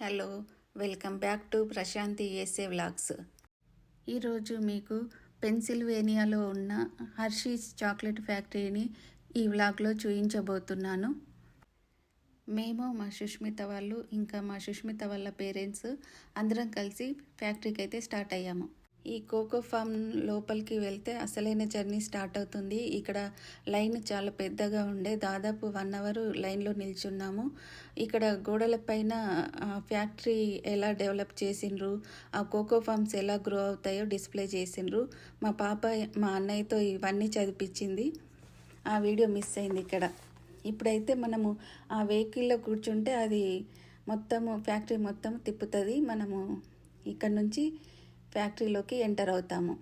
Hello, welcome back to Prashanti ఏసే vlogs. ఈరోజు మీకు పెన్సిల్వేనియాలో ఉన్న హర్షీస్ చాక్లెట్ ఫ్యాక్టరీని ఈ వ్లాగ్లో చూపించబోతున్నాను. మేము, మా సుష్మిత వాళ్ళు, ఇంకా మా సుష్మిత వాళ్ళ పేరెంట్స్ అందరం కలిసి ఫ్యాక్టరీకి అయితే స్టార్ట్ అయ్యాము. ఈ కోకో ఫామ్ లోపలికి వెళ్తే అసలైన జర్నీ స్టార్ట్ అవుతుంది. ఇక్కడ లైన్ చాలా పెద్దగా ఉండే, దాదాపు 1 అవర్ లైన్లో నిల్చున్నాము. ఇక్కడ గోడల పైన ఫ్యాక్టరీ ఎలా డెవలప్ చేసిండ్రు, ఆ కోకో ఫామ్స్ ఎలా గ్రో అవుతాయో డిస్ప్లే చేసిండ్రు. మా పాప మా అన్నయ్యతో ఇవన్నీ చదివించింది. ఆ వీడియో మిస్ అయింది ఇక్కడ. ఇప్పుడైతే మనము ఆ వెహికల్లో కూర్చుంటే అది మొత్తము ఫ్యాక్టరీ మొత్తం తిప్పుతుంది. మనము ఇక్కడ నుంచి ఫ్యాక్టరీలోకి ఎంటర్ అవుతాము.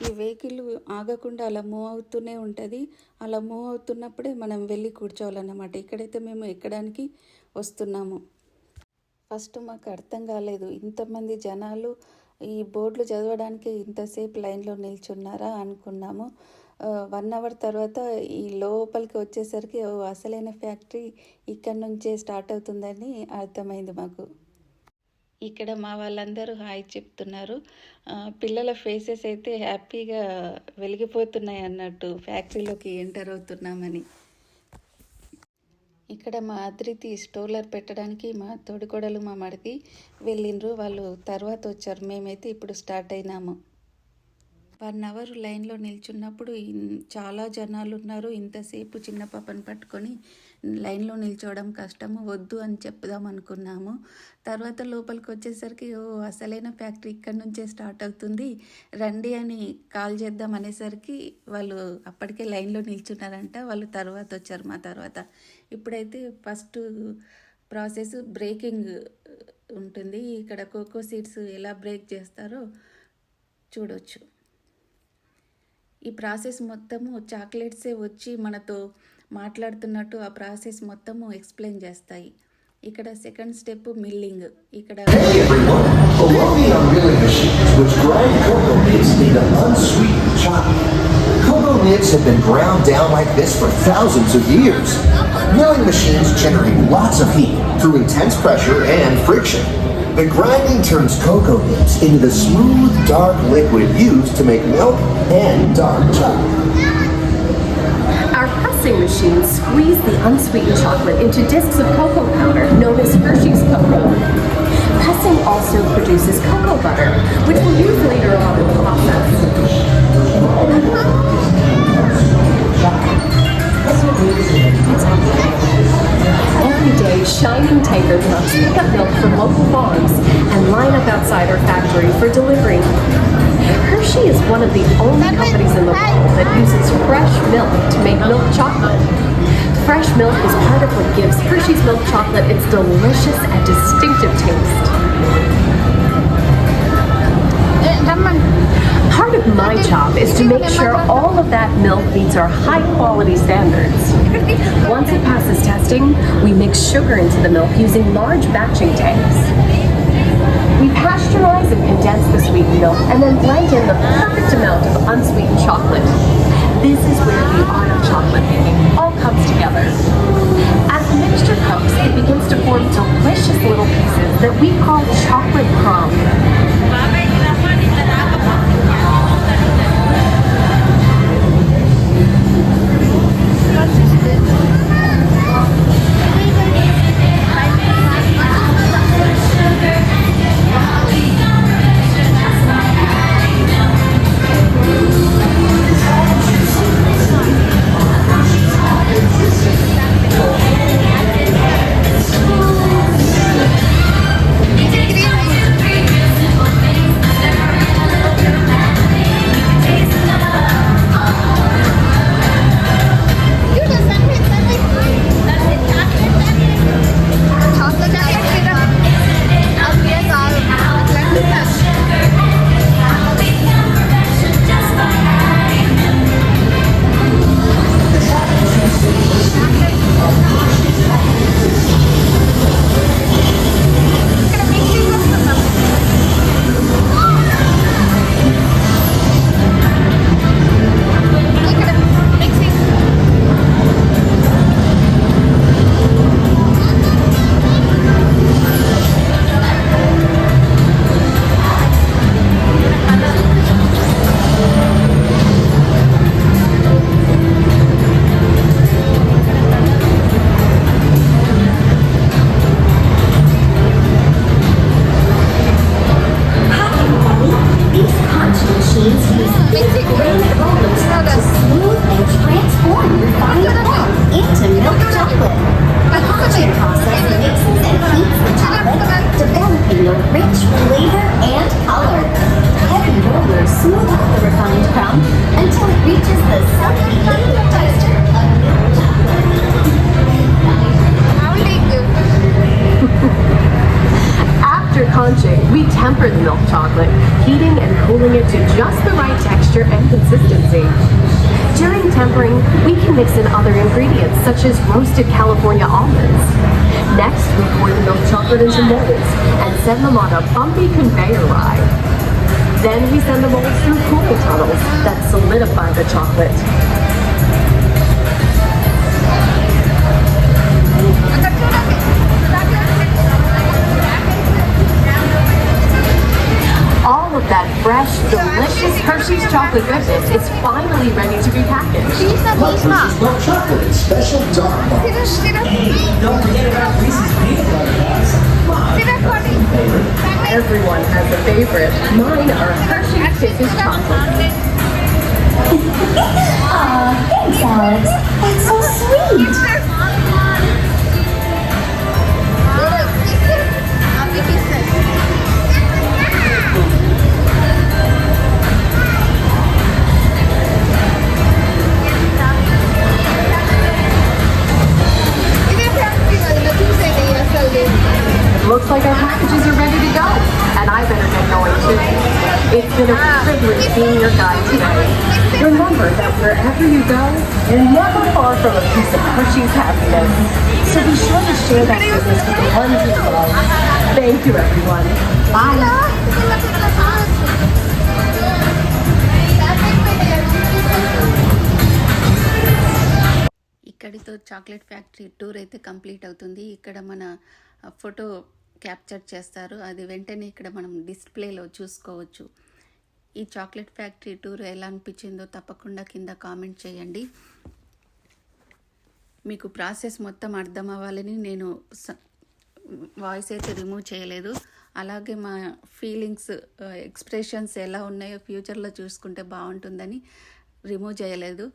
ఈ వెహికల్ ఆగకుండా అలా మూవ్ అవుతూనే ఉంటుంది. అలా మూవ్ అవుతున్నప్పుడే మనం వెళ్ళి కూర్చోవాలన్నమాట. ఇక్కడైతే మేము ఎక్కడానికి వస్తున్నాము. ఫస్ట్ మాకు అర్థం కాలేదు, ఇంతమంది జనాలు ఈ బోర్డులు చదవడానికి ఇంతసేపు లైన్లో నిల్చున్నారా అనుకున్నాము. 1 అవర్ తర్వాత ఈ లోపలికి వచ్చేసరికి అసలైన ఫ్యాక్టరీ ఇక్కడ నుంచే స్టార్ట్ అవుతుందని అర్థమైంది మాకు. ఇక్కడ మా వాళ్ళందరూ హాయ్ చెప్తున్నారు. పిల్లల ఫేసెస్ అయితే హ్యాపీగా వెలిగిపోతున్నాయి అన్నట్టు, ఫ్యాక్టరీలోకి ఎంటర్ అవుతున్నామని. ఇక్కడ మా అద్రితి స్టోలర్ పెట్టడానికి మా తోడికోడలు మా మడికి వెళ్ళిండ్రు. వాళ్ళు తర్వాత వచ్చారు. మేమైతే ఇప్పుడు స్టార్ట్ అయినాము. 1 అవర్ లైన్లో నిల్చున్నప్పుడు చాలా జనాలు ఉన్నారు. ఇంతసేపు చిన్న పాపను పట్టుకొని లైన్లో నిల్చోవడం కష్టము, వద్దు అని చెప్దాం అనుకున్నాము. తర్వాత లోపలికి వచ్చేసరికి అసలైన ఫ్యాక్టరీ ఇక్కడ నుంచే స్టార్ట్ అవుతుంది, రండి అని కాల్ చేద్దాం అనేసరికి వాళ్ళు అప్పటికే లైన్లో నిల్చున్నారంట. వాళ్ళు తర్వాత వచ్చారు మా తర్వాత. ఇప్పుడైతే ఫస్ట్ ప్రాసెస్ బ్రేకింగ్ ఉంటుంది. ఇక్కడ కోకో సీడ్స్ ఎలా బ్రేక్ చేస్తారో చూడొచ్చు. ఈ ప్రాసెస్ మొత్తము చాక్లెట్సే వచ్చి మనతో మాట్లాడుతున్నట్టు ఆ ప్రాసెస్ మొత్తము ఎక్స్ప్లెయిన్ చేస్తాయి. ఇక్కడ సెకండ్ స్టెప్ మిల్లింగ్. ఇక్కడ Cocoa nibs have been ground down like this for thousands of years. Milling machines generate lots of heat through intense pressure and friction. The grinding turns cocoa nibs into the smooth, dark liquid used to make milk and dark chocolate. Our pressing machines squeeze the unsweetened chocolate into discs of cocoa powder known as Hershey's cocoa. Pressing also produces cocoa butter, which we'll use later on in the process. Every day, shining Tiger trucks pick up milk from local farms and line up outside our factory for delivery. Hershey is one of the only companies in the world that uses fresh milk to make milk chocolate. Fresh milk is part of what gives Hershey's milk chocolate its delicious and distinctive taste. Part of my job is to make sure all of that milk meets our high quality standards. Once it passes testing, we mix sugar into the milk using large batching tanks. We pasteurize and condense the sweetened milk and then blend in the perfect amount of unsweetened chocolate. This is where the art of chocolate making all comes together. As the mixture cooks, it begins to form delicious little pieces that we call chocolate crumb. rich flavor and color. Heavy rollers smooth out the refined crumb until it reaches the silky liquid texture of milk chocolate. After conching, we temper the milk chocolate, heating and cooling it to just the right texture and consistency. During tempering, we can mix in other ingredients such as roasted California almonds. Next, we pour the milk chocolate into molds and send them on a bumpy conveyor ride. Then we send the molds through cooling tunnels that solidify the chocolate. All of that fresh, delicious Hershey's chocolate goodness is finally ready to be packaged. Love Hershey's milk chocolate in special dark bottles. Don't forget about Reese's peanut butter cups. Everyone has a favorite. Mine are Hershey's Kisses chocolate. Aw, thanks, Alex. That's so sweet. Looks like our packages are ready to go, and I better get going too. It's been a privilege being your guide today. Remember that wherever you go, you're never far from a piece of Hershey's happiness. So be sure to share that goodness with the ones you love. Thank you, everyone. Bye. ఇక్కడితో chocolate factory tour అయితే complete అవుతుంది. ఇక్కడ మన photo capture చేస్తారు, అది వెంటనే ఇక్కడ మనం డిస్ప్లేలో చూసుకోవచ్చు. ఈ చాక్లెట్ ఫ్యాక్టరీ టూర్ ఎలా అనిపించిందో తప్పకుండా కింద కామెంట్ చేయండి. మీకు ప్రాసెస్ మొత్తం అర్థం అవ్వాలని నేను వాయిస్ అయితే రిమూవ్ చేయలేదు. అలాగే మా ఫీలింగ్స్, ఎక్స్ప్రెషన్స్ ఎలా ఉన్నాయో ఫ్యూచర్లో చూసుకుంటే బాగుంటుందని రిమూవ్ చేయలేదు.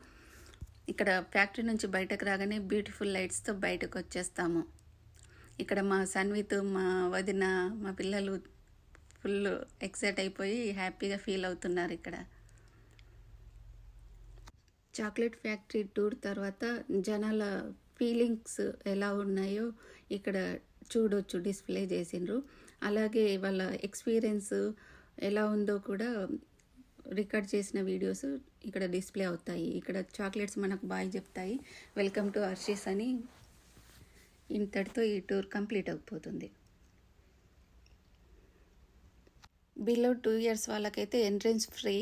ఇక్కడ ఫ్యాక్టరీ నుంచి బయటకు రాగానే బ్యూటిఫుల్ లైట్స్తో బయటకు వచ్చేస్తాము. ఇక్కడ మా సన్విత్, మా వదిన, మా పిల్లలు ఫుల్ ఎక్సైట్ అయిపోయి హ్యాపీగా ఫీల్ అవుతున్నారు. ఇక్కడ చాక్లెట్ ఫ్యాక్టరీ టూర్ తర్వాత జనాల ఫీలింగ్స్ ఎలా ఉన్నాయో ఇక్కడ చూడొచ్చు, డిస్ప్లే చేసిండ్రు. అలాగే వాళ్ళ ఎక్స్పీరియన్స్ ఎలా ఉందో కూడా రికార్డ్ చేసిన వీడియోస్ ఇక్కడ డిస్ప్లే అవుతాయి. ఇక్కడ చాక్లెట్స్ మనకు బాయ్ చెప్తాయి, వెల్కమ్ టు హర్షీస్ అని. ఇంతటితో ఈ టూర్ కంప్లీట్ అయిపోతుంది. బిలో 2 years వాళ్ళకైతే ఎంట్రన్స్ ఫ్రీ,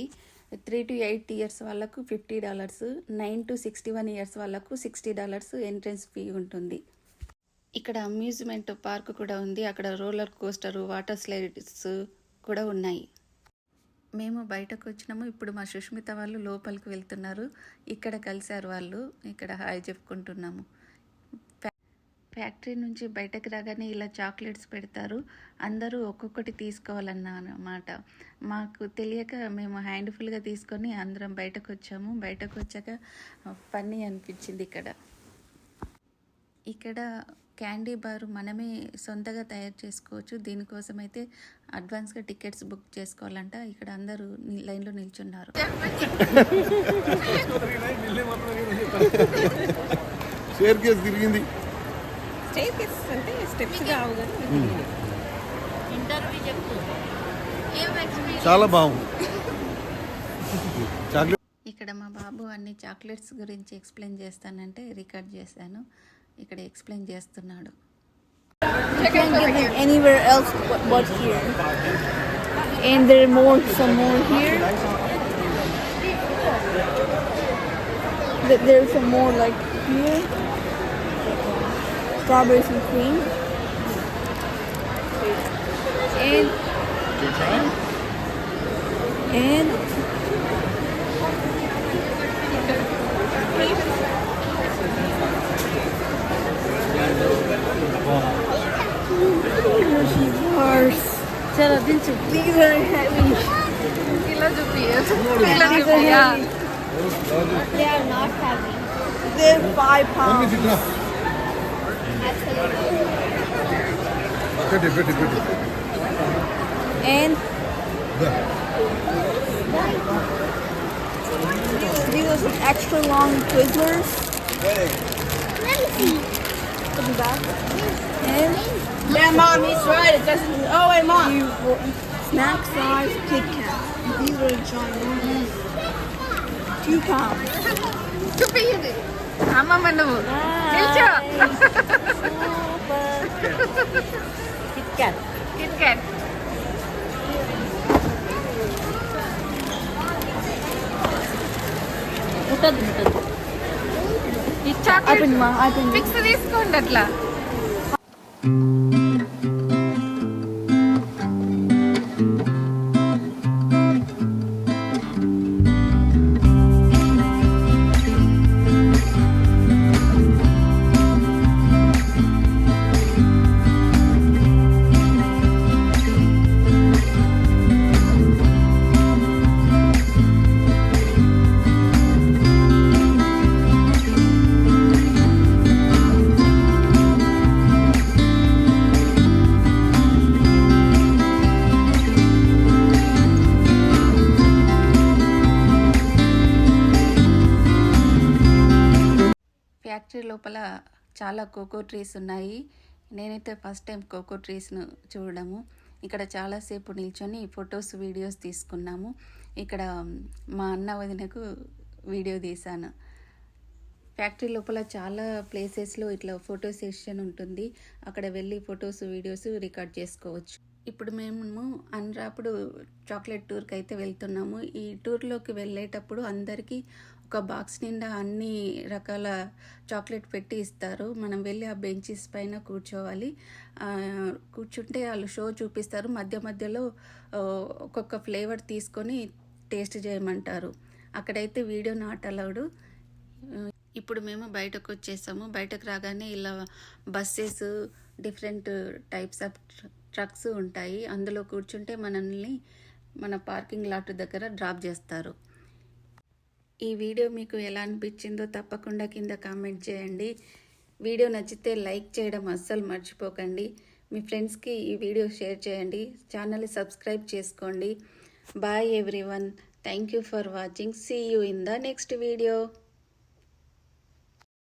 3 to 8 years వాళ్ళకు $50, 9 to 61 years వాళ్ళకు $60 ఎంట్రన్స్ ఫీ ఉంటుంది. ఇక్కడ అమ్యూజ్మెంట్ పార్క్ కూడా ఉంది. అక్కడ రోలర్ కోస్టర్, వాటర్ స్లైడ్స్ కూడా ఉన్నాయి. మేము బయటకు వచ్చినాము. ఇప్పుడు మా సుష్మిత వాళ్ళు లోపలికి వెళ్తున్నారు. ఇక్కడ కలిశారు వాళ్ళు, ఇక్కడ హాయ్ చెప్పుకుంటున్నాము. ఫ్యాక్టరీ నుంచి బయటకు రాగానే ఇలా చాక్లెట్స్ పెడతారు. అందరూ ఒక్కొక్కటి తీసుకోవాలన్నమాట. మాకు తెలియక మేము హ్యాండ్ఫుల్గా తీసుకొని అందరం బయటకు వచ్చాము. బయటకు వచ్చాక ఫన్నీ అనిపించింది. ఇక్కడ క్యాండీ బార్ మనమే సొంతగా తయారు చేసుకోవచ్చు. దీనికోసం అయితే అడ్వాన్స్గా టికెట్స్ బుక్ చేసుకోవాలంట. ఇక్కడ అందరూ లైన్లో నిల్చున్నారు. చాలా బాగుంది. ఇక్కడ మా బాబు అన్ని చాక్లెట్స్ గురించి ఎక్స్ప్లెయిన్ చేస్తానంటే రికార్డ్ చేశాను. ఇక్కడ ఎక్స్ప్లెయిన్ చేస్తున్నాడు. You can't get them anywhere else but here. And there are some more here. There's some more like here. Strawberries and cream. And bars. Chalo, dinchu. These are heavy. These are heavy. They are not heavy. They're 5 pounds. Absolutely. And these are some extra long Twizzlers. Look at that. And Yeah, Mom, he's right. It doesn't. Oh, wait, Mom. snack size Kit Kat. These are ginormous. 2 pounds. చూపించండి అమ్మమ్మ నువ్వు నిల్చో. Kit Kat. Kit Kat ఈ chocolate అయిపోయింది మా అయిపోయింది. Fix తీసుకోండి అట్లా. Factory లోపల చాలా కోకో ట్రీస్ ఉన్నాయి. నేనైతే ఫస్ట్ టైం కోకో ట్రీస్ను చూడడము. ఇక్కడ చాలాసేపు నిల్చొని ఫొటోస్ వీడియోస్ తీసుకున్నాము. ఇక్కడ మా అన్న వదినకు వీడియో తీశాను. ఫ్యాక్టరీ లోపల చాలా ప్లేసెస్లో ఇట్లా ఫోటో సెషన్ ఉంటుంది. అక్కడ వెళ్ళి ఫొటోస్ వీడియోస్ రికార్డ్ చేసుకోవచ్చు. ఇప్పుడు మేము అన్రాప్డ్ చాక్లెట్ టూర్కి అయితే వెళ్తున్నాము. ఈ టూర్లోకి వెళ్ళేటప్పుడు అందరికీ ఒక బాక్స్ నిండా అన్ని రకాల చాక్లెట్ పెట్టి ఇస్తారు. మనం వెళ్ళి ఆ బెంచెస్ పైన కూర్చోవాలి. కూర్చుంటే వాళ్ళు షో చూపిస్తారు. మధ్య మధ్యలో ఒక్కొక్క ఫ్లేవర్ తీసుకొని టేస్ట్ చేయమంటారు. అక్కడైతే వీడియో నాట్ అలౌడ్. ఇప్పుడు మేము బయటకు వచ్చేసాము. బయటకు రాగానే ఇలా buses, different types of trucks ఉంటాయి. అందులో కూర్చుంటే మనల్ని మన పార్కింగ్ లాట్ దగ్గర డ్రాప్ చేస్తారు. ఈ వీడియో మీకు ఎలా అనిపించిందో తప్పకుండా కింద కామెంట్ చేయండి. వీడియో నచ్చితే లైక్ చేయడం అస్సలు మర్చిపోకండి. మీ ఫ్రెండ్స్కి ఈ వీడియో షేర్ చేయండి. ఛానల్ని సబ్స్క్రైబ్ చేసుకోండి. Bye everyone. Thank you for watching. See you in the next video.